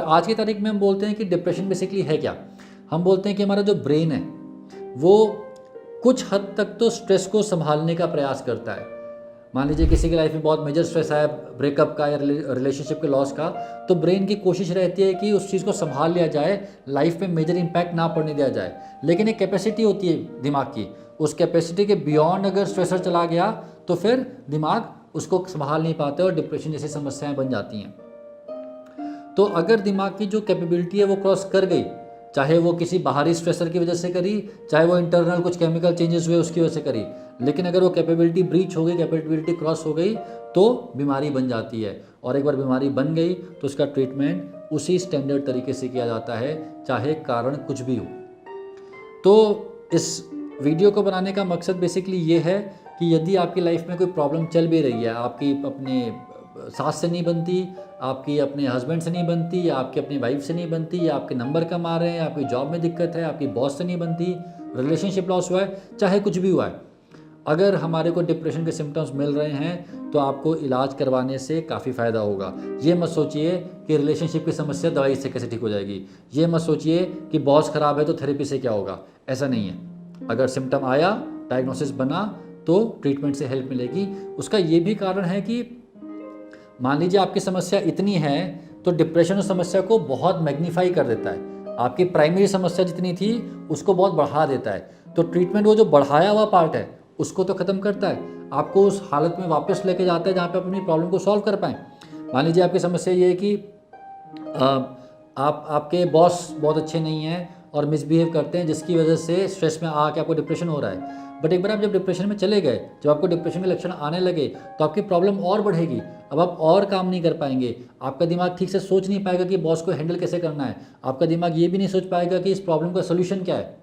आज की तारीख में हम बोलते हैं कि डिप्रेशन बेसिकली है क्या। हम बोलते हैं कि हमारा जो ब्रेन है वो कुछ हद तक तो स्ट्रेस को संभालने का प्रयास करता है। मान लीजिए किसी की लाइफ में बहुत मेजर स्ट्रेस आया ब्रेकअप का या रिलेशनशिप के लॉस का, तो ब्रेन की कोशिश रहती है कि उस चीज़ को संभाल लिया जाए, लाइफ में मेजर इम्पैक्ट ना पड़ने दिया जाए। लेकिन एक कैपेसिटी होती है दिमाग की, उस कैपेसिटी के बियॉन्ड अगर स्ट्रेसर चला गया तो फिर दिमाग उसको संभाल नहीं पाते और डिप्रेशन जैसी समस्याएं बन जाती हैं। तो अगर दिमाग की जो कैपेबिलिटी है वो क्रॉस कर गई, चाहे वो किसी बाहरी स्ट्रेसर की वजह से करी, चाहे वो इंटरनल कुछ केमिकल चेंजेस हुए उसकी वजह से करी, लेकिन अगर वो कैपेबिलिटी ब्रीच हो गई, कैपेबिलिटी क्रॉस हो गई तो बीमारी बन जाती है। और एक बार बीमारी बन गई तो उसका ट्रीटमेंट उसी स्टैंडर्ड तरीके से किया जाता है, चाहे कारण कुछ भी हो। तो इस वीडियो को बनाने का मकसद बेसिकली ये है कि यदि आपकी लाइफ में कोई प्रॉब्लम चल भी रही है, आपकी अपने सास से नहीं बनती, आपकी अपने हस्बैंड से नहीं बनती, या आपकी अपनी वाइफ से नहीं बनती, या आपके नंबर कम आ रहे हैं, आपकी जॉब में दिक्कत है, आपकी बॉस से नहीं बनती, रिलेशनशिप लॉस हुआ है, चाहे कुछ भी हुआ है, अगर हमारे को डिप्रेशन के सिम्टम्स मिल रहे हैं तो आपको इलाज करवाने से काफ़ी फ़ायदा होगा। ये मत सोचिए कि रिलेशनशिप की समस्या दवाई से कैसे ठीक हो जाएगी, ये मत सोचिए कि बॉस ख़राब है तो थेरेपी से क्या होगा, ऐसा नहीं है। अगर सिम्टम आया, डायग्नोसिस बना तो ट्रीटमेंट से हेल्प मिलेगी। उसका ये भी कारण है कि मान लीजिए आपकी समस्या इतनी है तो डिप्रेशन उस समस्या को बहुत मैग्नीफाई कर देता है, आपकी प्राइमरी समस्या जितनी थी उसको बहुत बढ़ा देता है। तो ट्रीटमेंट वो जो बढ़ाया हुआ पार्ट है उसको तो ख़त्म करता है, आपको उस हालत में वापस लेके जाता है जहाँ पे अपनी प्रॉब्लम को सॉल्व कर पाएँ। मान लीजिए आपकी समस्या ये है कि आपके बॉस बहुत अच्छे नहीं हैं और मिसबिहेव करते हैं, जिसकी वजह से स्ट्रेस में आके आपको डिप्रेशन हो रहा है। बट एक बार आप जब डिप्रेशन में चले गए, जब आपको डिप्रेशन के लक्षण आने लगे तो आपकी प्रॉब्लम और बढ़ेगी। अब आप और काम नहीं कर पाएंगे, आपका दिमाग ठीक से सोच नहीं पाएगा कि बॉस को हैंडल कैसे करना है, आपका दिमाग ये भी नहीं सोच पाएगा कि इस प्रॉब्लम का सोल्यूशन क्या है।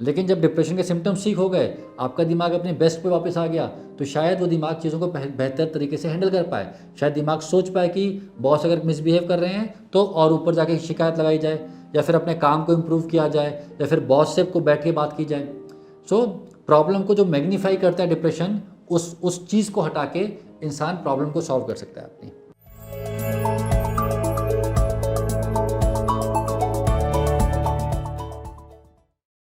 लेकिन जब डिप्रेशन के सिम्टम्स ठीक हो गए, आपका दिमाग अपने बेस्ट पे वापस आ गया, तो शायद वो दिमाग चीज़ों को बेहतर तरीके से हैंडल कर पाए। शायद दिमाग सोच पाए कि बॉस अगर मिसबिहेव कर रहे हैं तो और ऊपर जाके शिकायत लगाई जाए, या फिर अपने काम को इम्प्रूव किया जाए, या फिर बॉस से को बैठ के बात की जाए। सो प्रॉब्लम को जो मैग्नीफाई करता है डिप्रेशन, उस चीज़ को हटा के इंसान प्रॉब्लम को सॉल्व कर सकता है अपनी।